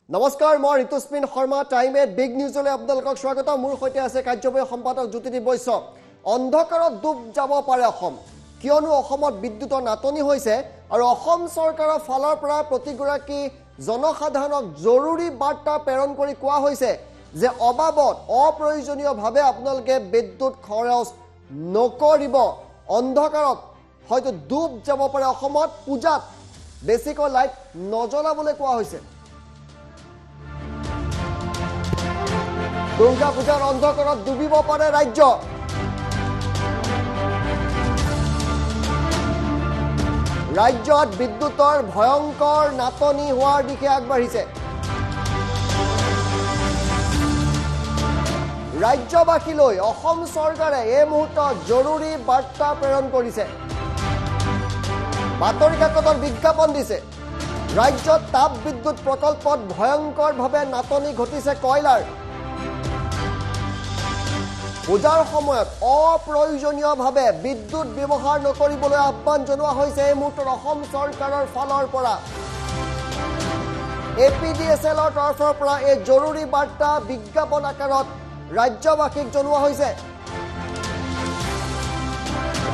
নমস্কাৰ মই ঋতুস্মিন শৰ্মা টাইমে বিগ নিউজলৈ আপোনালোকক স্বাগত মোৰ সৈতে আছে কাৰ্যবাহী সম্পাদক জ্যোতিদীপ বৈশ্য অন্ধকাৰত ডুব যাব পাৰে অসম কিয়নো অসমত বিদ্যুতৰ নাটনি হৈছে আৰু অসম চৰকাৰৰ ফালৰ পৰা প্ৰতিগৰাকী জনসাধাৰণক জৰুৰী বাৰ্তা প্ৰেৰণ কৰি কোৱা হৈছে যে অবাবত অপ্ৰয়োজনীয়ভাৱে আপোনালোকে বিদ্যুৎ খৰচ নকৰিব অন্ধকাৰত হয়তো ডুব যাব পাৰে অসমত পূজাত বেছিকৈ লাইট নজ্বলাবলৈ কোৱা হৈছে দুৰ্গা পূজাৰ অন্ধকাৰত ডুবিব পাৰে ৰাজ্য ৰাজ্যত বিদ্যুতৰ ভয়ংকৰ নাটনি হোৱাৰ দিশে আগবাঢ়িছে ৰাজ্যবাসীলৈ অসম চৰকাৰে এই মুহূৰ্তত জৰুৰী বাৰ্তা প্ৰেৰণ কৰিছে বাতৰি কাকতৰ বিজ্ঞাপন দিছে ৰাজ্যত তাপ বিদ্যুৎ প্ৰকল্পত ভয়ংকৰভাৱে নাটনি ঘটিছে কয়লাৰ পূজাৰ সময়ত অপ্ৰয়োজনীয়ভাৱে বিদ্যুৎ ব্যৱহাৰ নকৰিবলৈ আহ্বান জনোৱা হৈছে এই মুহূৰ্তত অসম চৰকাৰৰ ফালৰ পৰা এপিডিএছএলৰ তৰফৰ পৰা এই জৰুৰী বাৰ্তা বিজ্ঞাপন আকাৰত ৰাজ্যবাসীক জনোৱা হৈছে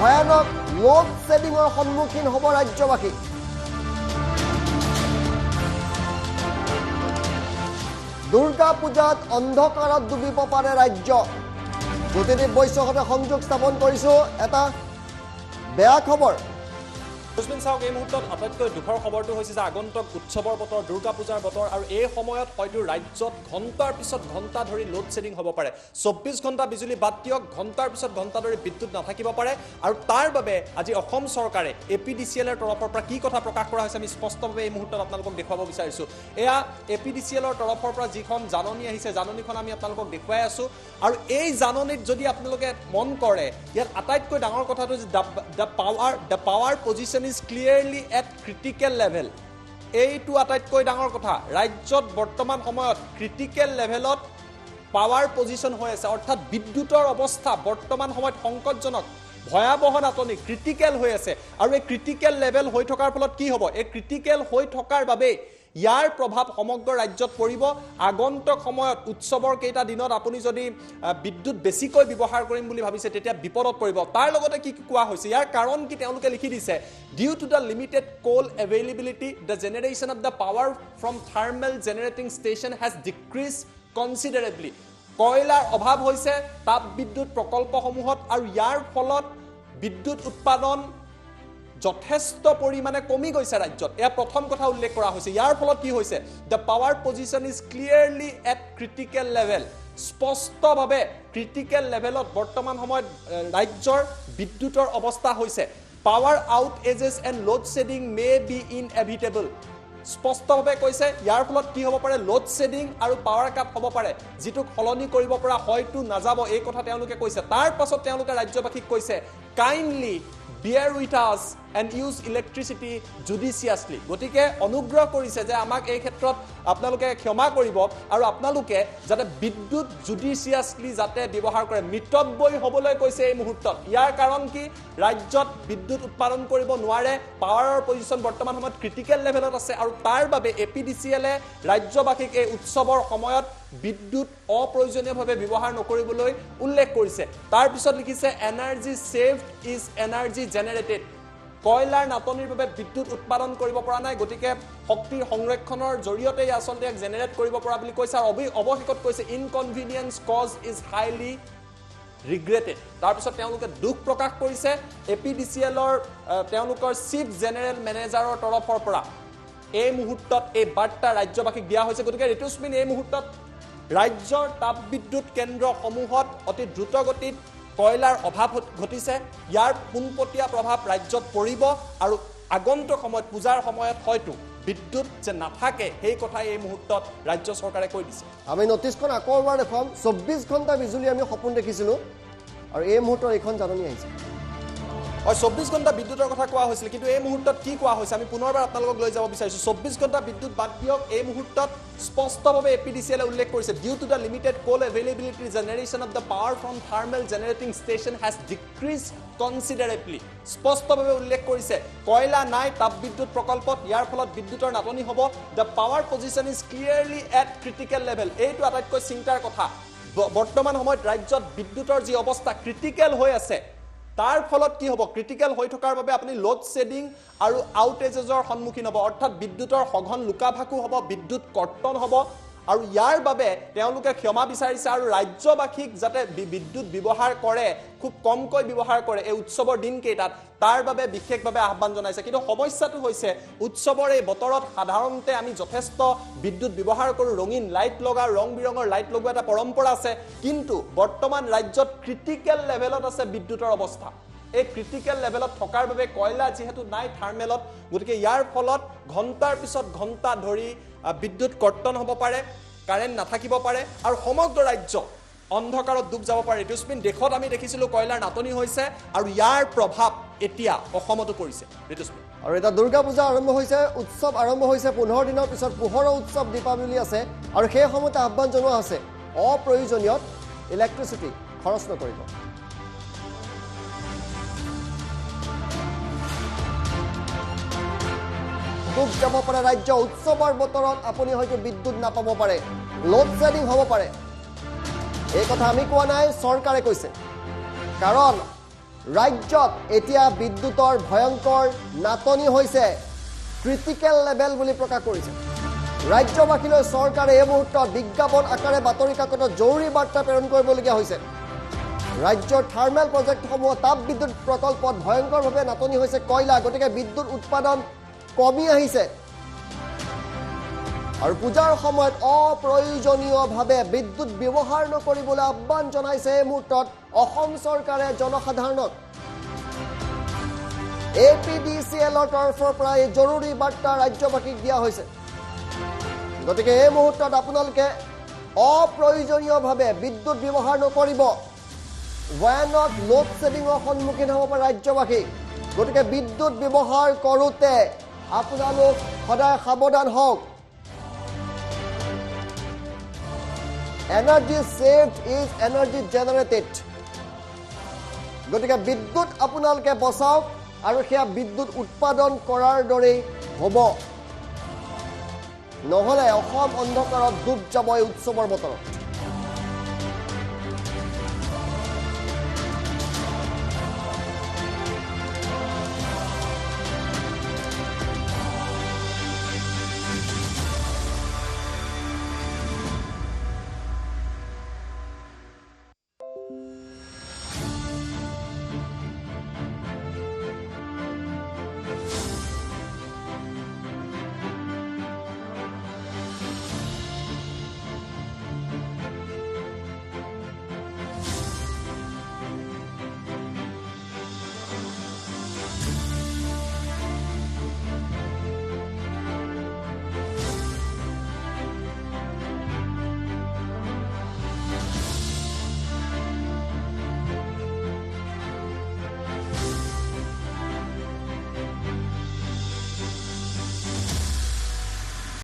ভয়ানক লোড শ্বেডিঙৰ সন্মুখীন হ'ব ৰাজ্যবাসী দুৰ্গা পূজাত অন্ধকাৰত ডুবিব পাৰে ৰাজ্য জ্যোতিদীপ বৈশ্যৰ সৈতে সংযোগ স্থাপন কৰিছো এটা বেয়া খবৰ সুস্মিন চাওক এই মুহূৰ্তত আটাইতকৈ দুখৰ খবৰটো হৈছে যে আগন্তুক উৎসৱৰ বতৰ দুৰ্গা পূজাৰ বতৰ আৰু এই সময়ত হয়তো ৰাজ্যত ঘণ্টাৰ পিছত ঘণ্টা ধৰি লোড শ্বেডিং হ'ব পাৰে 24 ঘণ্টা বিজুলী বাদ দিয়ক ঘণ্টাৰ পিছত ঘণ্টা ধৰি বিদ্যুৎ নাথাকিব পাৰে আৰু তাৰ বাবে আজি অসম চৰকাৰে এপিডিচিএলৰ তৰফৰ পৰা কি কথা প্ৰকাশ কৰা হৈছে আমি স্পষ্টভাৱে এই মুহূৰ্তত আপোনালোকক দেখুৱাব বিচাৰিছোঁ এয়া এপিডিচিএলৰ তৰফৰ পৰা যিখন জাননী আহিছে জাননীখন আমি আপোনালোকক দেখুৱাই আছোঁ আৰু এই জাননীত যদি আপোনালোকে মন কৰে ইয়াত আটাইতকৈ ডাঙৰ কথাটো যে the power position is clearly at critical level এইটো আটাইতকৈ ডাঙৰ কথা ৰাজ্যত বৰ্তমান সময়ত ক্ৰিটিকেল লেভেলত পাৱাৰ পজিশ্যন হৈ আছে অৰ্থাৎ বিদ্যুতৰ অৱস্থা বৰ্তমান সময়ত সংকটজনক ভয়াবহ নাটনি ক্ৰিটিকেল হৈ আছে আৰু এই ক্ৰিটিকেল লেভেল হৈ থকাৰ ফলত কি হ'ব এই ক্ৰিটিকেল হৈ থকাৰ বাবে ইয়াৰ প্ৰভাৱ সমগ্ৰ ৰাজ্যত পৰিব আগন্তুক সময়ত উৎসৱৰ কেইটা দিনত আপুনি যদি বিদ্যুৎ বেছিকৈ ব্যৱহাৰ কৰিম বুলি ভাবিছে তেতিয়া বিপদত পৰিব তাৰ লগতে কি কোৱা হৈছে ইয়াৰ কাৰণ কি তেওঁলোকে লিখি দিছে due to the limited coal availability the generation of the power from thermal generating station has decrease considerably কয়লাৰ অভাৱ হৈছে তাপ বিদ্যুৎ প্ৰকল্পসমূহত আৰু ইয়াৰ ফলত বিদ্যুৎ উৎপাদন যথেষ্ট পৰিমাণে কমি গৈছে ৰাজ্যত এয়া প্ৰথম কথা উল্লেখ কৰা হৈছে ইয়াৰ ফলত কি হৈছে the power position is clearly at critical level স্পষ্টভাৱে ক্ৰিটিকেল লেভেলত বৰ্তমান সময়ত ৰাজ্যৰ বিদ্যুতৰ অৱস্থা হৈছে power outages and load shedding may be inevitable স্পষ্টভাৱে কৈছে ইয়াৰ ফলত কি হ'ব পাৰে লোড শ্বেডিং আৰু পাৱাৰ কাট হ'ব পাৰে যিটোক সলনি কৰিব পৰা হয়তো নাযাব এই কথা তেওঁলোকে কৈছে তাৰ পাছত তেওঁলোকে ৰাজ্যবাসীক কৈছে kindly bear with us and use electricity judiciously গতিকে অনুগ্ৰহ কৰিছে যে আমাক এই ক্ষেত্ৰত আপোনালোকে ক্ষমা কৰিব আৰু আপোনালোকে যাতে বিদ্যুৎ জুডিচিয়াছলি যাতে ব্যৱহাৰ কৰে মিতব্যয়ী হ'বলৈ কৈছে এই মুহূৰ্তত ইয়াৰ কাৰণ কি ৰাজ্যত বিদ্যুৎ উৎপাদন কৰিব নোৱাৰে পাৱাৰৰ পজিশ্যন বৰ্তমান সময়ত ক্ৰিটিকেল লেভেলত আছে আৰু তাৰ বাবে এপিডিচিএলে ৰাজ্যবাসীক এই উৎসৱৰ সময়ত বিদ্যুৎ অপ্ৰয়োজনীয়ভাৱে ব্যৱহাৰ নকৰিবলৈ উল্লেখ কৰিছে তাৰ পিছত লিখিছে energy saved is energy generated কয়লাৰ নাটনিৰ বাবে বিদ্যুৎ উৎপাদন কৰিব পৰা নাই গতিকে শক্তিৰ সংৰক্ষণৰ জৰিয়তে আসলতে এক জেনেৰেট কৰিব পৰা বুলি কৈছে আৰু অৱশেষত কৈছে ইনকনভিনিয়েন্স কজ ইজ হাইলি ৰিগ্ৰেটেড তাৰ পিছত তেওঁলোকে দুখ প্ৰকাশ কৰিছে এপিডিচিএলৰ তেওঁলোকৰ চিফ জেনেৰেল মেনেজাৰৰ তৰফৰ পৰা এই মুহূৰ্তত এই বাৰ্তা ৰাজ্যবাসীক দিয়া হৈছে গতিকে ঋতুস্মিন এই মুহূৰ্তত ৰাজ্যৰ তাপ বিদ্যুৎ কেন্দ্ৰসমূহত অতি দ্ৰুতগতিত কয়লাৰ অভাৱ ঘটিছে ইয়াৰ পোনপটীয়া প্ৰভাৱ ৰাজ্যত পৰিব আৰু আগন্তুক সময়ত পূজাৰ সময়ত হয়তো বিদ্যুৎ যে নাথাকে সেই কথাই এই মুহূৰ্তত ৰাজ্য চৰকাৰে কৈ দিছে আমি নটিছখন আকৌ এবাৰ দেখুৱাম 24 ঘণ্টা বিজুলী আমি সপোন দেখিছিলোঁ আৰু এই মুহূৰ্তত এইখন জাননী আহিছে আৰু 24 ঘণ্টা বিদ্যুতৰ কথা কোৱা হৈছিল কিন্তু এই মুহূৰ্তত কি কোৱা হৈছে আমি পুনৰবাৰ আপোনালোকক লৈ যাব বিচাৰিছোঁ 24 ঘণ্টা বিদ্যুৎ বাদ দিয়ক এই মুহূৰ্তত স্পষ্টভাৱে APDCL উল্লেখ কৰিছে due to the limited coal availability generation of the power from thermal generating station has decrease considerably স্পষ্টভাৱে উল্লেখ কৰিছে কয়লা নাই তাপবিদ্যুৎ প্ৰকল্পত ইয়াৰ ফলত বিদ্যুতৰ নাটনি হ'ব the power position is clearly at critical level এইটো আটাইতকৈ চিন্তাৰ কথা বৰ্তমান সময়ত ৰাজ্যত বিদ্যুতৰ যি অৱস্থা ক্ৰিটিকেল হৈ আছে তাৰ ফলত কি হ'ব ক্ৰিটিকেল হৈ থকাৰ বাবে আপুনি লোড শেডিং আৰু আউটেজেছৰ সন্মুখীন হ'ব অৰ্থাৎ বিদ্যুতৰ সঘন লুকাভাকু হ'ব বিদ্যুৎ কৰ্তন হ'ব আৰু ইয়াৰ বাবে তেওঁলোকে ক্ষমা বিচাৰিছে আৰু ৰাজ্যবাসীক যাতে বিদ্যুৎ ব্যৱহাৰ কৰে খুব কমকৈ ব্যৱহাৰ কৰে এই উৎসৱৰ দিনকেইটাত তাৰ বাবে বিশেষভাৱে আহ্বান জনাইছে কিন্তু সমস্যাটো হৈছে উৎসৱৰ এই বতৰত সাধাৰণতে আমি যথেষ্ট বিদ্যুৎ ব্যৱহাৰ কৰোঁ ৰঙীন লাইট লগা ৰং বিৰঙৰ লাইট লগোৱা এটা পৰম্পৰা আছে কিন্তু বৰ্তমান ৰাজ্যত ক্ৰিটিকেল লেভেলত আছে বিদ্যুতৰ অৱস্থা এই ক্ৰিটিকেল লেভেলত থকাৰ বাবে কয়লা যেহেতু নাই থাৰ্মেলত গতিকে ইয়াৰ ফলত ঘণ্টাৰ পিছত ঘণ্টা ধৰি বিদ্যুৎ কৰ্তন হ'ব পাৰে কাৰেণ্ট নাথাকিব পাৰে আৰু সমগ্ৰ ৰাজ্য অন্ধকাৰত ডুব যাব পাৰে ঋতুস্মিন দেশত আমি দেখিছিলোঁ কয়লাৰ নাটনি হৈছে আৰু ইয়াৰ প্ৰভাৱ এতিয়া অসমতো পৰিছে ঋতুস্মিন আৰু এটা দুৰ্গা পূজা আৰম্ভ হৈছে উৎসৱ আৰম্ভ হৈছে 15 দিনৰ পিছত পোহৰৰ উৎসৱ দীপাৱলী আছে আৰু সেই সময়তে আহ্বান জনোৱা আছে অপ্ৰয়োজনীয় ইলেক্ট্ৰিচিটি খৰচ নকৰিব ডুব যাব পাৰে ৰাজ্য উৎসৱৰ বতৰত আপুনি হয়তো বিদ্যুৎ নাপাব পাৰে লোড শেডিং হ'ব পাৰে এই কথা আমি কোৱা নাই চৰকাৰে কৈছে কাৰণ ৰাজ্যত এতিয়া বিদ্যুতৰ ভয়ংকৰ নাটনি হৈছে ক্ৰিটিকেল লেভেল বুলি প্ৰকাশ কৰিছে ৰাজ্যবাসীলৈ চৰকাৰে এই মুহূৰ্তত বিজ্ঞাপন আকাৰে বাতৰি কাকতত জৰুৰী বাৰ্তা প্ৰেৰণ কৰিবলগীয়া হৈছে ৰাজ্যৰ থাৰ্মেল প্ৰজেক্টসমূহ তাপ বিদ্যুৎ প্ৰকল্পত ভয়ংকৰভাৱে নাটনি হৈছে কয়লা গতিকে বিদ্যুৎ উৎপাদন কমি আহিছে আৰু পূজাৰ সময়ত অপ্ৰয়োজনীয়ভাৱে বিদ্যুৎ ব্যৱহাৰ নকৰিবলৈ আহ্বান জনাইছে এই মুহূৰ্তত অসম চৰকাৰে জনসাধাৰণক APDCLৰ তৰফৰ পৰা এই জৰুৰী বাৰ্তা ৰাজ্যবাসীক দিয়া হৈছে গতিকে এই মুহূৰ্তত আপোনালোকে অপ্ৰয়োজনীয়ভাৱে বিদ্যুৎ ব্যৱহাৰ নকৰিব ভয়ানক লোড শেডিঙৰ সন্মুখীন হ'ব পাৰে ৰাজ্যবাসী গতিকে বিদ্যুৎ ব্যৱহাৰ কৰোঁতে আপোনালোক সদায় সাৱধান হওক energy saved is energy generated গতিকে বিদ্যুৎ আপোনালোকে বচাওক আৰু সেয়া বিদ্যুৎ উৎপাদন কৰাৰ দৰেই হ'ব নহ'লে অসম অন্ধকাৰত ডুব যাব এই উৎসৱৰ বতৰত